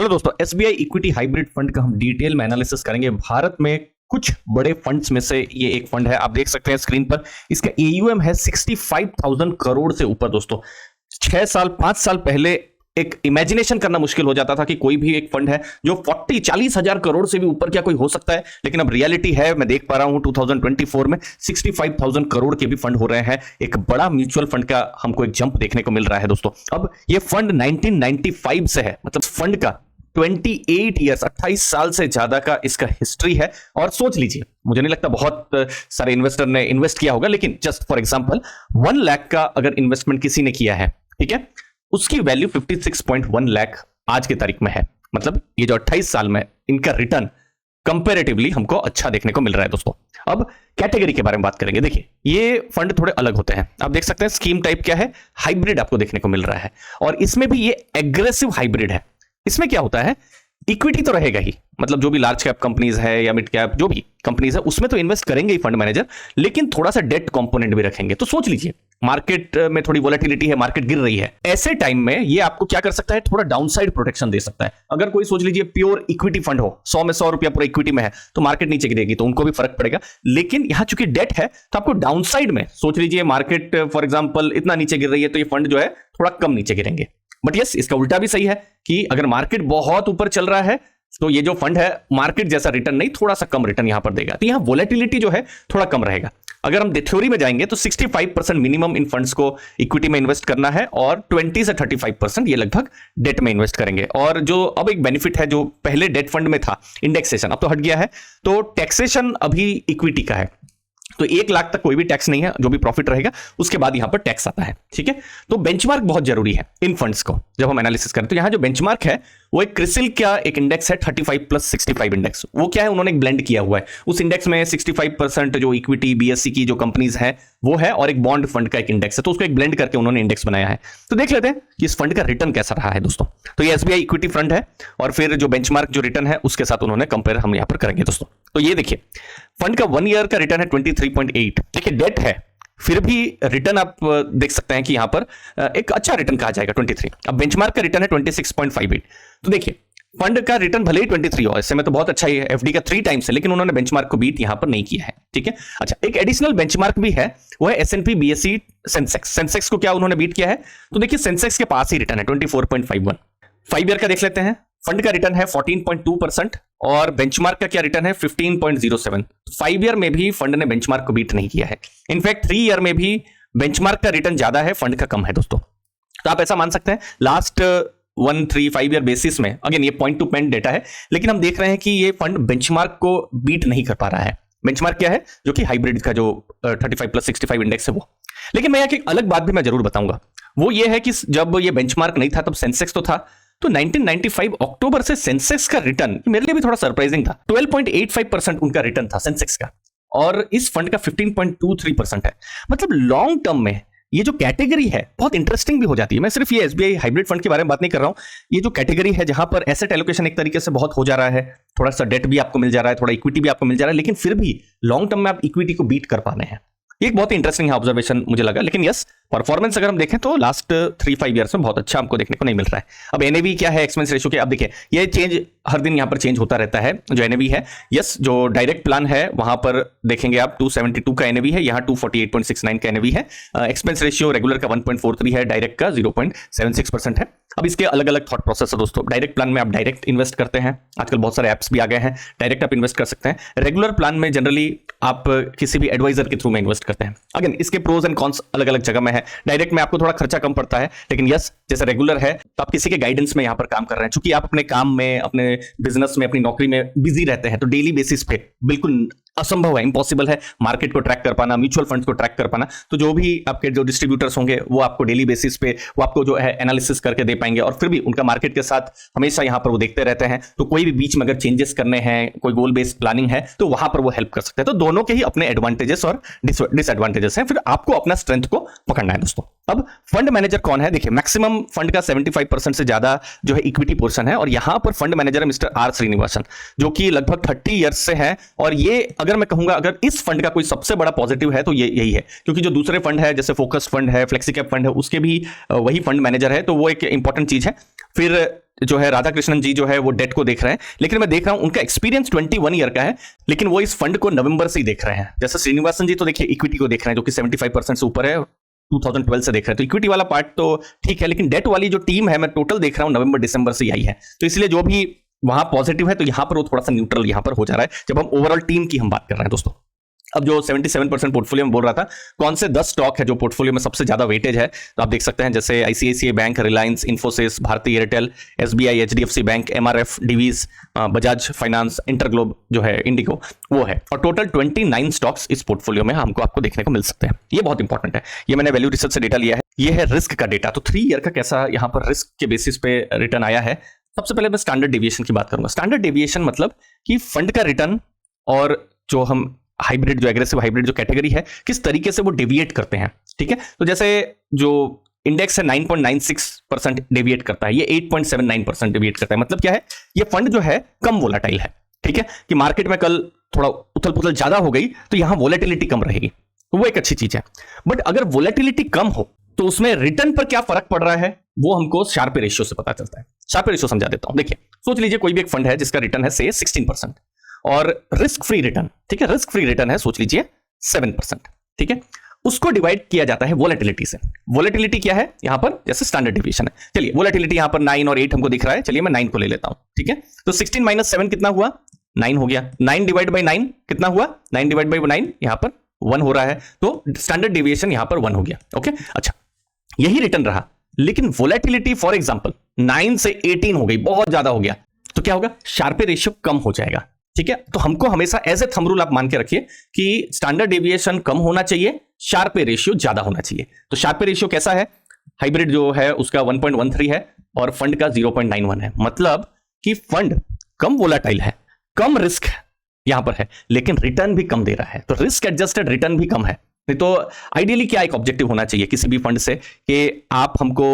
Hello दोस्तों, SBI equity hybrid fund का हम डिटेल में एनालिसिस करेंगे। भारत में कुछ बड़े फंड्स में से ये एक फंड है। आप देख सकते हैं स्क्रीन पर, इसका एयूएम है 65,000 करोड़ से ऊपर। दोस्तों 5 साल पहले एक इमेजिनेशन करना मुश्किल हो जाता था कि कोई भी एक फंड है जो 40 हजार करोड़ से भी ऊपर क्या कोई हो सकता है, लेकिन अब रियलिटी है। मैं देख पा रहा हूं 2024 में 65,000 करोड़ के भी फंड हो रहे हैं। एक बड़ा म्यूचुअल फंड का हमको एक जंप देखने को मिल रहा है दोस्तों। अब ये फंड 1995 से है, मतलब फंड का 28 ईयर्स 28 साल से ज्यादा का इसका हिस्ट्री है। और सोच लीजिए, मुझे नहीं लगता बहुत सारे इन्वेस्टर ने इन्वेस्ट किया होगा, लेकिन जस्ट फॉर एग्जांपल 1 लाख का अगर इन्वेस्टमेंट किसी ने किया है, ठीक है, उसकी वैल्यू 56.1 लाख आज की तारीख में है। मतलब ये जो 28 साल में इनका रिटर्न कंपैरेटिवली हमको अच्छा देखने को मिल रहा है दोस्तों। अब कैटेगरी के बारे में बात करेंगे। देखिए, ये फंड थोड़े अलग होते हैं। आप देख सकते हैं स्कीम टाइप क्या है, हाइब्रिड आपको देखने को मिल रहा है। और इसमें भी ये एग्रेसिव हाइब्रिड है। इसमें क्या होता है, इक्विटी तो रहेगा ही, मतलब जो भी लार्ज कैप कंपनीज है या मिड कैप जो भी कंपनीज है उसमें तो इन्वेस्ट करेंगे ही फंड मैनेजर, लेकिन थोड़ा सा डेट कंपोनेंट भी रखेंगे। तो सोच लीजिए, मार्केट में थोड़ी वोलेटिलिटी है, मार्केट गिर रही है, ऐसे टाइम में ये आपको क्या कर सकता है, थोड़ा डाउनसाइड प्रोटेक्शन दे सकता है। अगर कोई सोच लीजिए प्योर इक्विटी फंड हो, 100 में 100 रुपया पूरा इक्विटी में है, तो मार्केट नीचे गिरेगी तो उनको भी फर्क पड़ेगा। लेकिन यहां चूंकि डेट है तो आपको डाउनसाइड में सोच लीजिए, मार्केट फॉर एग्जांपल इतना नीचे गिर रही है तो ये फंड जो है थोड़ा कम नीचे गिरेंगे। बट यस, इसका उल्टा भी सही है कि अगर मार्केट बहुत ऊपर चल रहा है तो ये जो फंड है मार्केट जैसा रिटर्न नहीं, थोड़ा सा कम रिटर्न यहां पर देगा। तो यहां वोलेटिलिटी जो है थोड़ा कम रहेगा। अगर हम थ्योरी में जाएंगे तो 65% मिनिमम इन फंड्स को इक्विटी में इन्वेस्ट करना है और 20 से 35% ये लगभग डेट में इन्वेस्ट करेंगे। और जो अब एक बेनिफिट है, जो पहले डेट फंड में था इंडेक्सेशन, अब तो हट गया है, तो टैक्सेशन अभी इक्विटी का है। तो 1 लाख तक कोई भी टैक्स नहीं है, जो भी प्रॉफिट रहेगा उसके बाद यहां पर टैक्स आता है। ठीक है, तो बेंचमार्क बहुत जरूरी है इन फंड्स को जब हम एनालिसिस करें। तो यहां जो बेंचमार्क है वो एक क्रिसिल का एक इंडेक्स है, 35+65 इंडेक्स। वो क्या है, उन्होंने एक ब्लेंड किया हुआ है। उस इंडेक्स में 65% जो इक्विटी बीएससी की जो कंपनीज है वो है, और एक बॉन्ड फंड का एक इंडेक्स है। तो उसको एक ब्लेंड करके उन्होंने इंडेक्स बनाया है। तो देख लेते हैं कि इस फंड का रिटर्न कैसा रहा है दोस्तों। तो ये एसबीआई इक्विटी फंड है, और फिर जो बेंचमार्क जो रिटर्न है उसके साथ उन्होंने कंपेयर हम यहां पर करेंगे दोस्तों। तो ये देखिए, फंड का 1 ईयर का रिटर्न है 23.8। देखिए डेट है, फिर भी रिटर्न आप देख सकते हैं कि यहां पर एक अच्छा रिटर्न कहा जाएगा 23। अब बेंचमार्क का रिटर्न है 26.58। तो देखिए, फंड का रिटर्न भले ही 23 हो, इससे में तो बहुत अच्छा ही है, एफडी का 3 टाइम्स है, लेकिन उन्होंने बेंचमार्क को बीट यहां पर नहीं किया है। ठीक है, अच्छा, एक एडिशनल बेंचमार्क भी है, वो है एसएनपी बीएसई सेंसेक्स। सेंसेक्स को क्या उन्होंने बीट किया है, तो देखिए सेंसेक्स के पास ही रिटर्न है 24.51। 5 ईयर का देख लेते हैं, फंड का रिटर्न है 14.2% और बेंचमार्क का क्या रिटर्न है 15.07। 5 ईयर में भी फंड ने बेंचमार्क को बीट नहीं किया है। इनफैक्ट 3 ईयर में भी बेंचमार्क का रिटर्न ज्यादा है, फंड का कम है दोस्तों। तो आप ऐसा मान सकते हैं लास्ट 1, 3, 5 ईयर बेसिस में, अगेन ये पॉइंट टू पॉइंट डेटा है, लेकिन हम देख रहे हैं कि ये फंड बेंचमार्क को बीट नहीं कर पा रहा है। बेंचमार्क क्या है, जो कि हाइब्रिड का जो 35+65 इंडेक्स है वो। लेकिन मैं एक अलग बात भी मैं जरूर बताऊंगा, वो ये है कि जब ये बेंचमार्क नहीं था तब सेंसेक्स तो था। तो 1995 अक्टूबर से सेंसेक्स का रिटर्न मेरे लिए भी थोड़ा सरप्राइजिंग था। 12.85% उनका रिटर्न था सेंसेक्स का, और इस फंड का 15.23% है। मतलब लॉन्ग टर्म में ये जो कैटेगरी है बहुत इंटरेस्टिंग भी हो जाती है। मैं सिर्फ ये एसबीआई हाइब्रिड फंड के बारे में बात नहीं कर रहा हूं, ये जो कैटेगरी है जहां पर एसेट एलोकेशन एक तरीके से बहुत हो जा रहा है, थोड़ा सा डेट भी आपको मिल जा रहा है, थोड़ा इक्विटी भी आपको मिल जा रहा है, लेकिन फिर भी लॉन्ग टर्म में आप इक्विटी को बीट कर पाने हैं। एक बहुत ही इंटरेस्टिंग ऑब्जर्वेशन मुझे लगा। लेकिन यस, परफॉर्मेंस अगर हम देखें तो लास्ट 3-5 ईयर्स में बहुत अच्छा हमको देखने को नहीं मिल रहा है। अब एनएवी क्या है, एक्सपेंस रेशियो क्या, अब देखिए ये चेंज हर दिन यहां पर चेंज होता रहता है। जो एनएवी है, यस, जो डायरेक्ट प्लान है वहां पर देखेंगे आप 272 का एनएवी है, यहां 248.69 का एनएवी है। एक्सपेंस रेशियो रेगुलर का 1.43 है, डायरेक्ट का 0.76% है। अब इसके अलग अलग थॉट प्रोसेस है दोस्तों। डायरेक्ट प्लान में आप डायरेक्ट इन्वेस्ट करते हैं, आजकल बहुत सारे ऐप्स भी आ गए हैं, डायरेक्ट आप इन्वेस्ट कर सकते हैं। रेगुलर प्लान में जनरली आप किसी भी एडवाइजर के थ्रू में इन्वेस्ट करते हैं। अगेन इसके प्रोज एंड कॉन्स अलग अलग जगह में है। डायरेक्ट में आपको थोड़ा खर्चा कम पड़ता है, लेकिन यस, जैसे रेगुलर है तो आप किसी के गाइडेंस में यहां पर काम कर रहे हैं, क्योंकि आप अपने काम में, अपने बिजनेस में, अपनी नौकरी में बिजी रहते हैं, तो डेली बेसिस पे बिल्कुल असंभव है, इंपॉसिबल है मार्केट को ट्रैक कर पाना, म्यूचुअल फंड्स को ट्रैक कर पाना। तो जो भी आपके जो डिस्ट्रीब्यूटर्स होंगे वो आपको डेली बेसिस पे वो आपको जो है एनालिसिस करके दे पाएंगे, और फिर भी उनका मार्केट के साथ हमेशा यहां पर वो देखते रहते हैं। तो कोई भी बीच में अगर चेंजेस करने हैं, कोई गोल बेस्ड प्लानिंग है, तो वहां पर वो हेल्प कर सकते हैं। तो दोनों के ही अपने एडवांटेजेस और डिसएडवांटेजेस हैं, फिर आपको अपना स्ट्रेंथ को पकड़ना है दोस्तों। अब फंड मैनेजर कौन है? देखिए मैक्सिमम फंड का 75% से ज्यादा जो है इक्विटी पोर्शन है, और यहां पर फंड मैनेजर है मिस्टर आर श्रीनिवासन, जो कि लगभग 30 ईयर्स से है। और ये अगर मैं कहूंगा अगर इस फंड का कोई सबसे बड़ा पॉजिटिव है तो ये यही है, क्योंकि जो दूसरे फंड है जैसे फोकस फंड है, फ्लेक्सी कैप फंड है, उसके भी वही फंड मैनेजर है, तो वो एक इंपॉर्टेंट चीज है। फिर जो है राधाकृष्णन जी जो है वो डेट को देख रहे हैं, लेकिन मैं देख रहा हूं उनका एक्सपीरियंस 21 ईयर का है, लेकिन वो इस फंड को नवंबर से ही देख रहे हैं। जैसे श्रीनिवासन जी तो देखिए इक्विटी को देख रहे हैं जो कि 75% से ऊपर है, 2012 से देख रहे हैं, तो इक्विटी वाला पार्ट तो ठीक है, लेकिन डेट वाली जो टीम है मैं टोटल देख रहा हूं नवंबर दिसंबर से आई है, तो इसलिए जो भी वहां पॉजिटिव है तो यहां पर वो थोड़ा सा न्यूट्रल यहां पर हो जा रहा है जब हम ओवरऑल टीम की हम बात कर रहे हैं दोस्तों। अब जो 77% पोर्टफोलियो में बोल रहा था, कौन से 10 स्टॉक है जो पोर्टफोलियो में सबसे ज्यादा वेटेज है, तो आप देख सकते हैं जैसे ICICI bank, Reliance, Infosys, Bharti Airtel, SBI, HDFC bank, MRF, Divi's, Bajaj finance, InterGlobe जो है, इंडिगो, वो है। और टोटल 29 स्टॉक्स इस पोर्टफोलियो में हमको आपको देखने को मिल सकते हैं। ये बहुत इंपॉर्टेंट है, ये मैंने वैल्यू रिसर्च से डेटा लिया है। ये है रिस्क का डेटा, तो 3 ईयर का कैसा यहाँ पर रिस्क के बेसिस पे रिटर्न आया है। सबसे पहले मैं स्टैंडर्ड डेविएशन की बात करूंगा। स्टैंडर्ड डेविएशन मतलब कि फंड का रिटर्न और जो हम हाइब्रिड, जो एग्रेसिव हाइब्रिड जो कैटेगरी है, किस तरीके से वो डेविएट करते हैं, ठीक है। तो जैसे जो इंडेक्स है 9.96% डेविएट करता है, ये 8.79% डेविएट करता है। मतलब क्या है, ये फंड जो है कम वोलेटाइल है, ठीक है, कि मार्केट में कल थोड़ा उथल पुथल ज्यादा हो गई तो यहां वोलेटिलिटी कम रहेगी, तो वो एक अच्छी चीज है। बट अगर वोलेटिलिटी कम हो तो उसमें रिटर्न पर क्या फर्क पड़ रहा है वो हमको शार्पे रेशियो से पता चलता है। शार्पे रेशियो समझा देता हूं। देखिए सोच लीजिए कोई भी एक फंड है जिसका रिटर्न है से 16% और रिस्क फ्री रिटर्न, ठीक है, रिस्क फ्री रिटर्न है सोच लीजिए 7%, ठीक है। उसको डिवाइड किया जाता है वोलेटिलिटी से। वोलेटिलिटी क्या है यहां पर, जैसे स्टैंडर्ड डेविएशन है। चलिए वोलेटिलिटी यहां पर 9 और 8 हमको दिख रहा है, चलिए मैं 9 को ले लेता हूं, ठीक है। तो 16 माइनस 7 कितना हुआ, 9 हो गया। 9 डिवाइड बाई 9 कितना हुआ, 9 डिवाइड बाई 9 यहां पर 1 हो रहा है, तो स्टैंडर्ड डेविएशन यहां पर 1 हो गया। ओके, अच्छा यही रिटर्न रहा, लेकिन वोलेटिलिटी फॉर एग्जांपल 9 से 18 हो गई, बहुत ज्यादा हो गया, तो क्या होगा, शार्पे रेशियो कम हो जाएगा, ठीक है। तो हमको हमेशा एज ए थंब रूल आप मान के रखिए कि स्टैंडर्ड डेविएशन कम होना चाहिए, शार्पे रेशियो ज्यादा होना चाहिए। तो शार्पे रेशियो कैसा है, हाइब्रिड जो है उसका 1.13 है और फंड का 0.91 है। मतलब कि फंड कम वोलेटाइल है, कम रिस्क यहां पर है, लेकिन रिटर्न भी कम दे रहा है, तो रिस्क एडजस्टेड रिटर्न भी कम है। नहीं तो आइडियली क्या एक ऑब्जेक्टिव होना चाहिए किसी भी फंड से कि आप हमको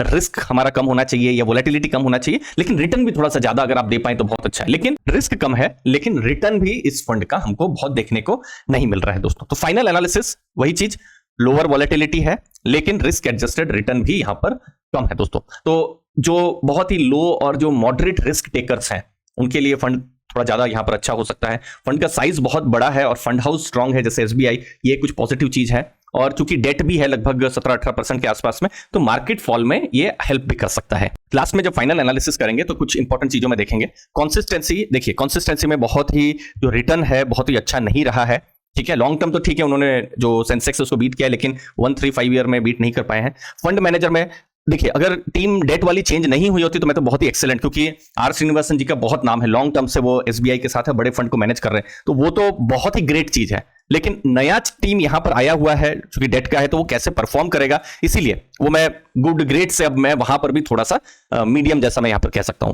रिस्क हमारा कम होना चाहिए या वोलेटिलिटी कम होना चाहिए, लेकिन रिटर्न भी थोड़ा सा ज्यादा अगर आप दे पाए तो बहुत अच्छा है। लेकिन रिस्क कम है लेकिन रिटर्न भी इस फंड का हमको बहुत देखने को नहीं मिल रहा है दोस्तों। तो फाइनल एनालिसिस वही चीज, लोअर वोलेटिलिटी है लेकिन रिस्क एडजस्टेड रिटर्न भी यहां पर कम है दोस्तों। तो जो बहुत ही लो और जो मॉडरेट रिस्क टेकर्स हैं उनके लिए फंड थोड़ा ज्यादा यहां पर अच्छा हो सकता है। फंड का साइज बहुत बड़ा है और फंड हाउस स्ट्रांग है जैसे एसबीआई, ये कुछ पॉजिटिव चीज है। और चूंकि डेट भी है लगभग 17-18% के आसपास में, तो मार्केट फॉल में ये हेल्प भी कर सकता है। लास्ट में जब फाइनल एनालिसिस करेंगे तो कुछ इंपॉर्टेंट चीजों में देखेंगे। कंसिस्टेंसी, देखिए कंसिस्टेंसी में बहुत ही जो रिटर्न है बहुत ही अच्छा नहीं रहा है, ठीक है। लॉन्ग टर्म तो ठीक है, उन्होंने जो सेंसेक्स उसको बीट किया है, लेकिन 1-3-5 ईयर में बीट नहीं कर पाए हैं। फंड मैनेजर में देखिए अगर टीम डेट वाली चेंज नहीं हुई होती तो मैं तो बहुत ही एक्सेलेंट, क्योंकि आर श्रीनिवासन जी का बहुत नाम है, लॉन्ग टर्म से वो एसबीआई के साथ है, बड़े फंड को मैनेज कर रहे हैं, तो वो तो बहुत ही ग्रेट चीज है। लेकिन नया टीम यहां पर आया हुआ है क्योंकि डेट का है, तो वो कैसे परफॉर्म करेगा, इसीलिए वो मैं गुड ग्रेट से अब मैं वहां पर भी थोड़ा सा मीडियम जैसा मैं यहां पर कह सकता हूं।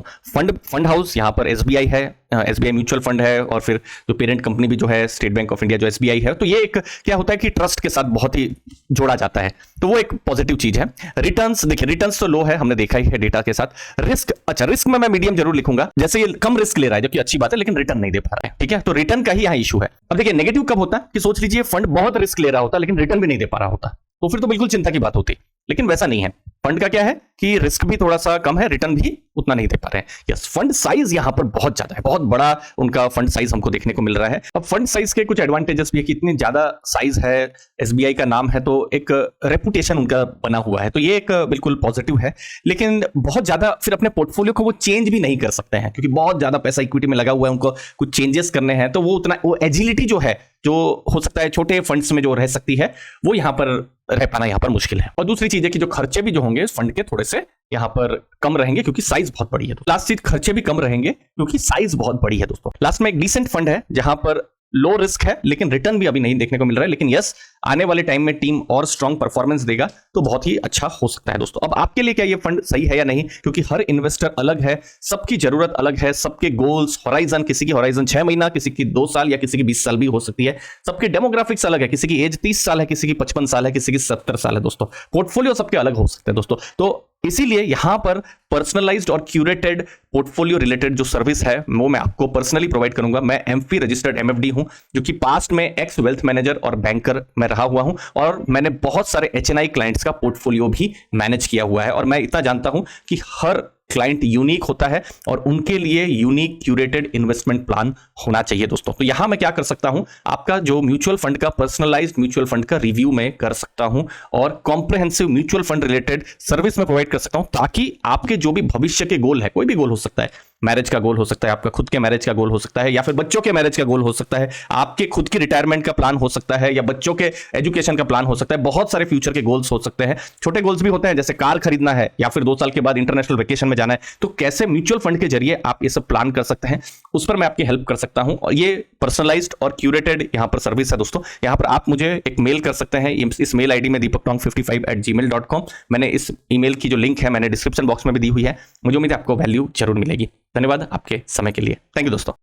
फंड हाउस यहां पर एसबीआई है, एसबीआई म्यूचुअल फंड है, और फिर जो पेरेंट कंपनी भी जो है स्टेट बैंक ऑफ इंडिया जो एसबीआई है, तो ये एक क्या होता है कि ट्रस्ट के साथ बहुत ही जोड़ा जाता है, तो वो एक पॉजिटिव चीज है। रिटर्न्स, देखिए रिटर्न्स तो लो है, हमने देखा ही है डेटा के साथ। रिस्क, अच्छा रिस्क में मैं मीडियम जरूर लिखूंगा, जैसे ये कम रिस्क ले रहा है जो कि अच्छी बात है, लेकिन रिटर्न नहीं दे पा रहा है, ठीक है। तो रिटर्न का ही यहाँ इशू है। अब देखिए नेगेटिव कब होता है कि सोच लीजिए फंड बहुत रिस्क ले रहा होता लेकिन रिटर्न भी नहीं दे पा रहा होता, तो फिर तो बिल्कुल चिंता की बात होती, लेकिन वैसा नहीं है। फंड का क्या है कि रिस्क भी थोड़ा सा कम है, रिटर्न भी उतना नहीं दे पा रहे हैं। यस, फंड साइज यहां पर बहुत ज्यादा है, बहुत बड़ा उनका फंड साइज हमको देखने को मिल रहा है। अब फंड साइज के कुछ एडवांटेजेस भी है कि इतनी ज्यादा साइज है, एसबीआई का नाम है, तो एक रेपुटेशन उनका बना हुआ है, तो ये एक बिल्कुल पॉजिटिव है। लेकिन बहुत ज्यादा फिर अपने पोर्टफोलियो को वो चेंज भी नहीं कर सकते हैं, क्योंकि बहुत ज्यादा पैसा इक्विटी में लगा हुआ है, उनको कुछ चेंजेस करने हैं, तो वो उतना वो एजिलिटी जो है, जो हो सकता है छोटे फंड्स में जो रह सकती है, वो यहां पर रह पाना यहां पर मुश्किल है। और दूसरी चीज है कि जो खर्चे भी जो होंगे फंड के थोड़े से यहां पर कम रहेंगे क्योंकि साइज बहुत बड़ी है। तो लास्ट चीज, खर्चे भी कम रहेंगे क्योंकि साइज बहुत बड़ी है दोस्तों। लास्ट में एक डिसेंट फंड है जहां पर लो रिस्क है, लेकिन रिटर्न भी अभी नहीं देखने को मिल रहा है। लेकिन यस, आने वाले टाइम में टीम और स्ट्रांग परफॉर्मेंस देगा तो बहुत ही अच्छा हो सकता है दोस्तों। अब आपके लिए क्या ये फंड सही है या नहीं, क्योंकि हर इन्वेस्टर अलग है, सबकी जरूरत अलग है, सबके गोल्स, होराइजन, किसी की होराइजन 6 महीना, किसी की 2 साल या किसी की 20 साल भी हो सकती है। सबके डेमोग्राफिक्स अलग है, किसी की एज 30 साल है, किसी की 55 साल है, किसी की 70 साल है दोस्तों। पोर्टफोलियो सबके अलग हो सकते हैं दोस्तों। तो इसीलिए यहां पर पर्सनलाइज्ड और क्यूरेटेड पोर्टफोलियो रिलेटेड जो सर्विस है वो मैं आपको पर्सनली प्रोवाइड करूंगा। मैं एमफी रजिस्टर्ड एमएफडी हूं, जो कि पास्ट में एक्स वेल्थ मैनेजर और बैंकर में रहा हुआ हूं, और मैंने बहुत सारे एचएनआई क्लाइंट्स का पोर्टफोलियो भी मैनेज किया हुआ है। और मैं इतना जानता हूं कि हर क्लाइंट यूनिक होता है और उनके लिए यूनिक क्यूरेटेड इन्वेस्टमेंट प्लान होना चाहिए दोस्तों। तो यहां मैं क्या कर सकता हूं, आपका जो म्यूचुअल फंड का पर्सनलाइज्ड म्यूचुअल फंड का रिव्यू में कर सकता हूं और comprehensive mutual fund related service में प्रोवाइड कर सकता हूं, ताकि आपके जो भी भविष्य के गोल है, कोई भी गोल हो सकता है, मैरिज का गोल हो सकता है, आपका खुद के मैरिज का गोल हो सकता है, या फिर बच्चों के मैरिज का गोल हो सकता है, आपके खुद की रिटायरमेंट का प्लान हो सकता है, या बच्चों के एजुकेशन का प्लान हो सकता है। बहुत सारे फ्यूचर के गोल्स हो सकते हैं, छोटे गोल्स भी होते हैं, जैसे कार खरीदना है या फिर 2 साल के बाद इंटरनेशनल वेकेशन में जाना है। तो कैसे म्यूचुअल फंड के जरिए आप ये सब प्लान कर सकते हैं, उस पर मैं आपकी हेल्प कर सकता हूं। और ये पर्सनलाइज्ड और क्यूरेटेड यहां पर सर्विस है दोस्तों। यहां पर आप मुझे एक मेल कर सकते हैं, इस मेल आईडी में deepaktonk55@gmail.com। मैंने इस ईमेल की जो लिंक है मैंने डिस्क्रिप्शन बॉक्स में भी दी हुई है। मुझे उम्मीद है आपको वैल्यू जरूर मिलेगी। धन्यवाद आपके समय के लिए। थैंक यू दोस्तों।